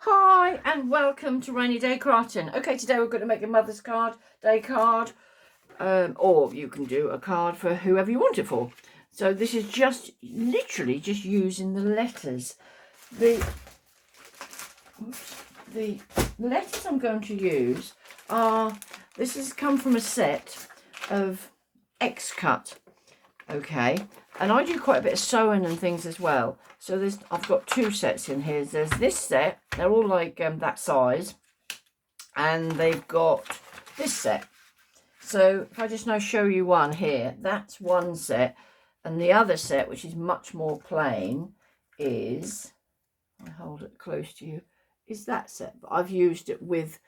Hi and welcome to Rainy Day Crafting. Okay, today we're going to make a Mother's Day card, or you can do a card for whoever you want it for. So this is just literally just using the letters. The letters I'm going to use are, this has come from a set of X-Cut, okay, and I do quite a bit of sewing and things as well. So I've got two sets in here. There's this set, they're all like that size, and they've got this set. So if I just now show you one here, that's one set, and the other set, which is much more plain, is, I hold it close to you, is that set. But I've used it with,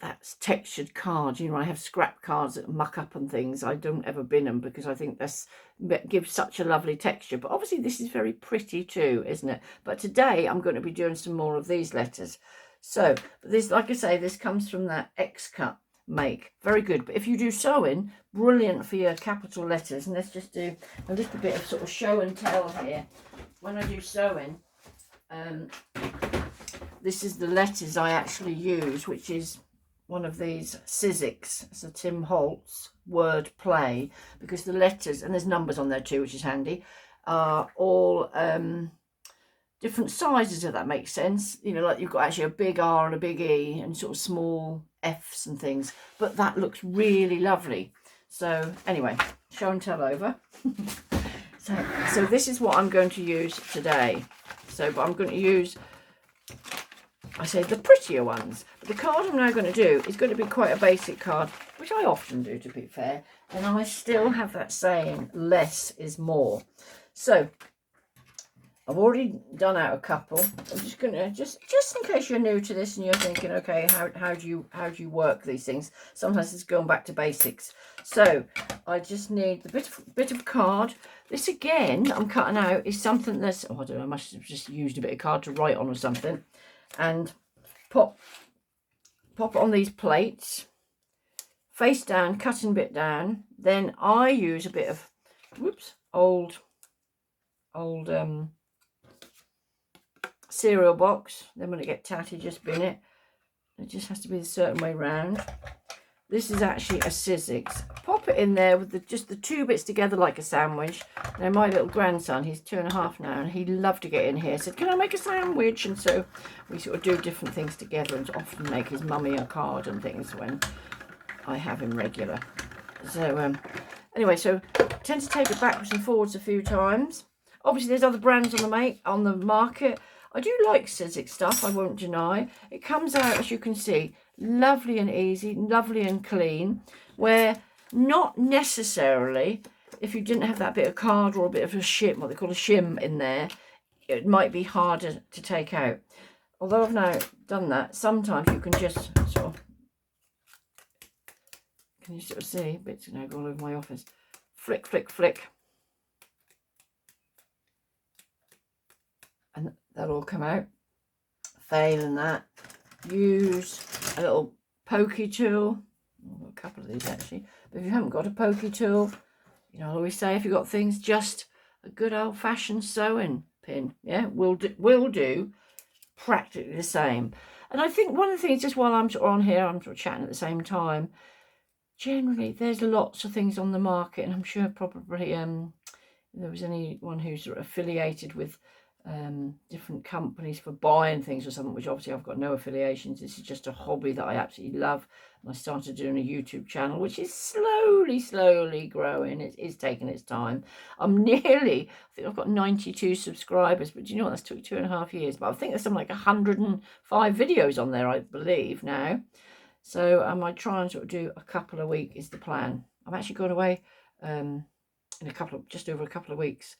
that's textured cards. You know, I have scrap cards that muck up and things. I don't ever bin them because I think that gives such a lovely texture. But obviously this is very pretty too, isn't it? But today I'm going to be doing some more of these letters. So this, like I say, this comes from that X-Cut make. Very good. But if you do sewing, brilliant for your capital letters. And let's just do a little bit of sort of show and tell here. When I do sewing, this is the letters I actually use, which is one of these Sizzix. It's a Tim Holtz word play, because the letters, and there's numbers on there too, which is handy, are all different sizes, if that makes sense. You know, like you've got actually a big R and a big E and sort of small F's and things, but that looks really lovely. So anyway, show and tell over. so this is what I'm going to use today. But I'm going to use, I say, the prettier ones. But the card I'm now going to do is going to be quite a basic card, which I often do, to be fair. And I still have that saying, less is more. So I've already done out a couple. I'm just going to, just in case you're new to this and you're thinking, okay, how do you work these things? Sometimes it's going back to basics. So I just need the bit of card. This again, I'm cutting out, is something that's, oh, I don't know, I must have just used a bit of card to write on or something. And pop it on these plates, face down, cutting bit down. Then I use a bit of, old cereal box. Then when it gets tatty, just bin it. It just has to be a certain way round. This is actually a Sizzix. Pop it in there with just the two bits together like a sandwich. Now my little grandson, he's 2.5 now, and he loved to get in here. Said, can I make a sandwich? And so we sort of do different things together, and often make his mummy a card and things when I have him regular. So anyway, so I tend to tape it backwards and forwards a few times. Obviously there's other brands on the market. I do like Sizzix stuff, I won't deny. It comes out, as you can see, lovely and easy, lovely and clean, where not necessarily, if you didn't have that bit of card or a bit of a shim, what they call a shim in there, it might be harder to take out. Although I've now done that, sometimes you can just sort of, can you sort of see, bits now go all over my office, flick, flick, flick. And that'll all come out. Failing that, use a little pokey tool. I've got a couple of these actually, but if you haven't got a pokey tool, you know, I always say, if you've got things, just a good old-fashioned sewing pin, yeah, will do practically the same. And I think one of the things, just while I'm sort of on here, I'm sort of chatting at the same time, generally there's lots of things on the market, and I'm sure probably if there was anyone who's sort of affiliated with different companies for buying things or something, which obviously I've got no affiliations. This is just a hobby that I absolutely love, and I started doing a YouTube channel, which is slowly growing. It is taking its time. I'm nearly, I think I've got 92 subscribers, but do you know what, that's took 2.5 years, but I think there's something like 105 videos on there, I believe now. So I try and sort of do a couple a week is the plan. I'm actually going away in just over a couple of weeks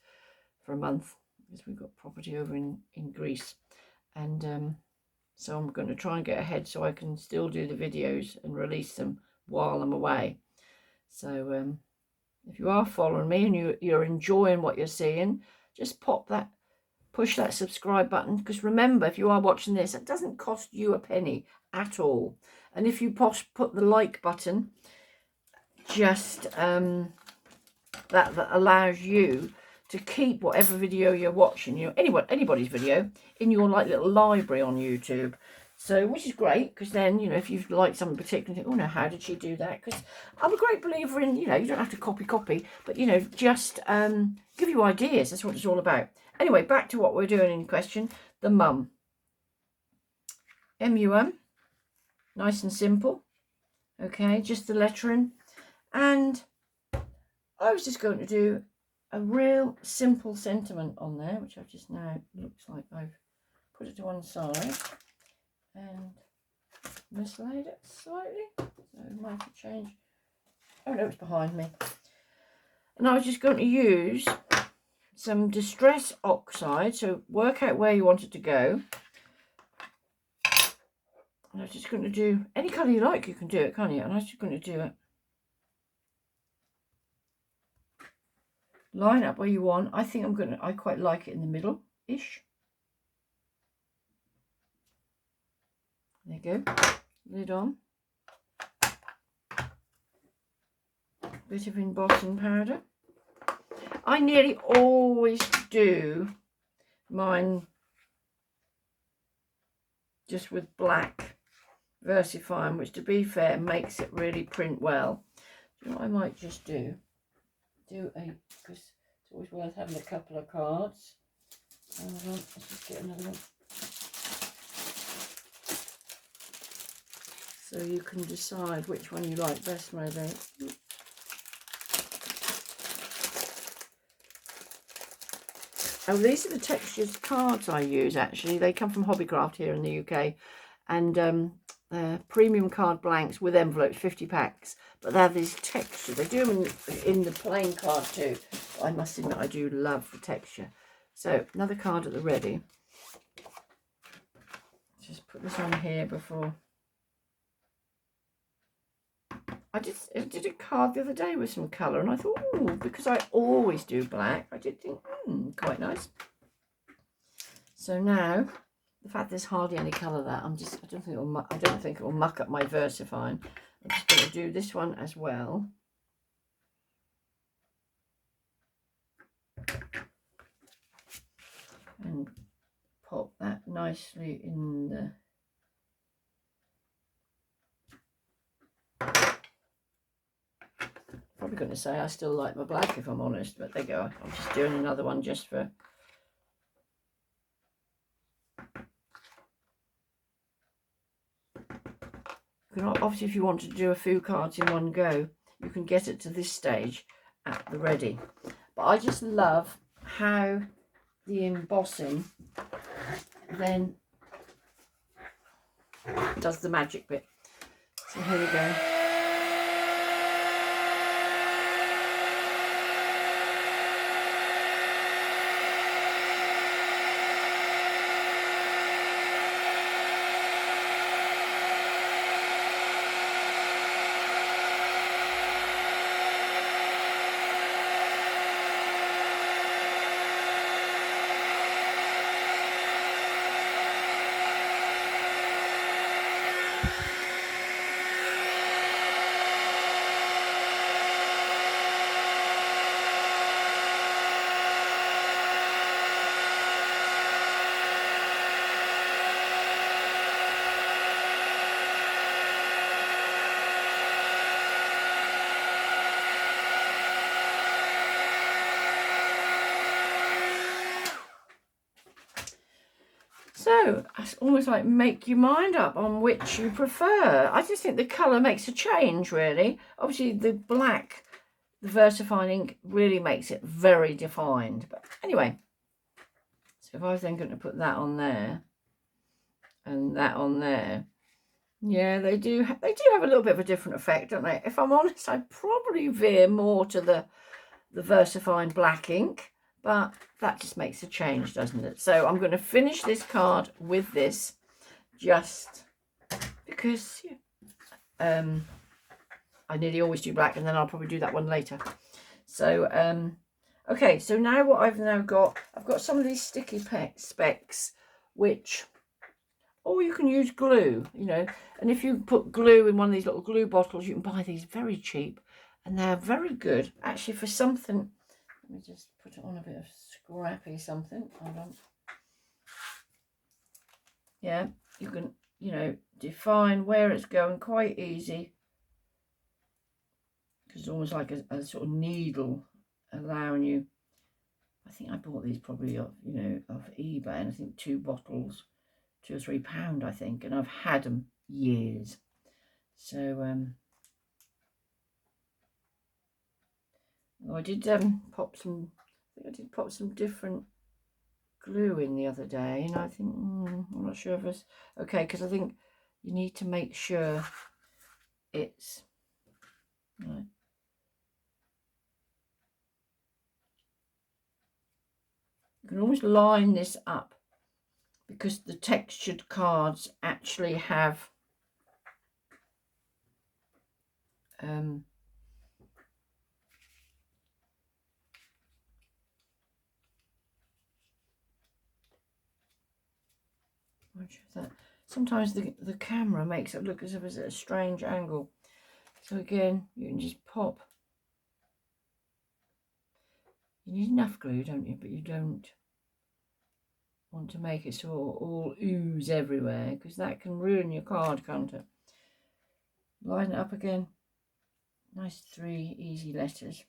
for a month, because we've got property over in Greece, and so I'm going to try and get ahead so I can still do the videos and release them while I'm away. So if you are following me and you're enjoying what you're seeing, just push that subscribe button, because remember, if you are watching this, it doesn't cost you a penny at all. And if you put the like button, just that allows you to keep whatever video you're watching, you know, anybody's video, in your like little library on YouTube. So, which is great, because then, you know, if you've liked something particular, think, oh no, how did she do that? Because I'm a great believer in, you know, you don't have to copy, but, you know, just give you ideas. That's what it's all about. Anyway, back to what we're doing in question. The mum. M-U-M. Nice and simple. Okay, just the lettering. And I was just going to do a real simple sentiment on there, which I've just now, looks like I've put it to one side and mislaid it slightly, so it might have changed. Oh no, it's behind me. And I was just going to use some Distress Oxide, so work out where you want it to go. And I was just going to do any colour you like, you can do it, can't you? And I was just going to do it. Line up where you want. I think I quite like it in the middle-ish. There you go. Lid on. Bit of embossing powder. I nearly always do mine just with black VersaFine, which to be fair makes it really print well. Do you know what I might just do? Because it's always worth having a couple of cards. Let's just get another one. So you can decide which one you like best, maybe. Oh, these are the textured cards I use, actually. They come from Hobbycraft here in the UK. And premium card blanks with envelopes, 50 packs. But they have these textures. They do them in the plain card too. But I must admit, I do love the texture. So, another card at the ready. Just put this on here before. I did a card the other day with some colour, and I thought, oh, because I always do black, I did think, quite nice. So now, the fact there's hardly any colour there, I don't think it will muck up my VersaFine. I'm just going to do this one as well. And pop that nicely in the. Probably going to say I still like my black, if I'm honest, but there you go. I'm just doing another one just for. Obviously, if you want to do a few cards in one go, you can get it to this stage at the ready. But I just love how the embossing then does the magic bit. So here we go. So it's almost like make your mind up on which you prefer. I just think the colour makes a change, really. Obviously, the black, the VersaFine ink really makes it very defined. But anyway, so if I was then going to put that on there and that on there, yeah, they do have a little bit of a different effect, don't they? If I'm honest, I'd probably veer more to the VersaFine black ink. But that just makes a change, doesn't it? So I'm going to finish this card with this, just because I nearly always do black, and then I'll probably do that one later. So, okay, so now what I've got some of these sticky specks, which, or you can use glue, you know, and if you put glue in one of these little glue bottles, you can buy these very cheap, and they're very good, actually, for something. Let me just put it on a bit of scrappy something. Hold on. Yeah, you can, you know, define where it's going quite easy. Because it's almost like a sort of needle allowing you. I think I bought these probably off, you know, off eBay, and I think 2 bottles, £2 or £3, I think, and I've had them years. So I did pop some. I think I did pop some different glue in the other day, and I think I'm not sure if it's okay, because I think you need to make sure it's right. You can always line this up, because the textured cards actually have that sometimes the camera makes it look as if it's at a strange angle. So again, you can just pop. You need enough glue, don't you? But you don't want to make it so all ooze everywhere, because that can ruin your card, can't it? Line it up again. Nice 3 easy letters.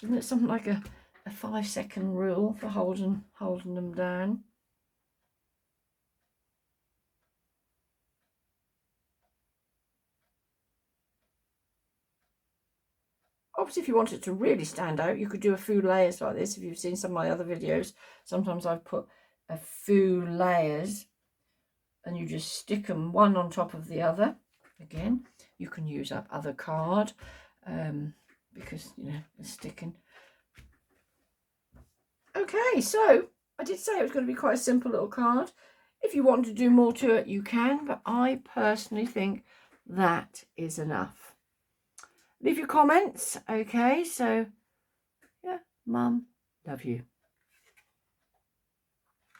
Isn't it something like a 5-second rule for holding them down? Obviously, if you want it to really stand out, you could do a few layers like this. If you've seen some of my other videos, sometimes I've put a few layers and you just stick them one on top of the other. Again, you can use up other card because, you know, it's sticking. Okay, so I did say it was going to be quite a simple little card. If you want to do more to it, you can, but I personally think that is enough. Leave your comments. Okay, so yeah, Mum, love you.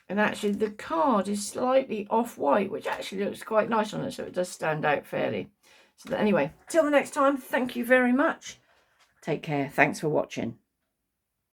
And actually the card is slightly off-white, which actually looks quite nice on it, so it does stand out fairly. So anyway, till the next time, thank you very much. Take care. Thanks for watching.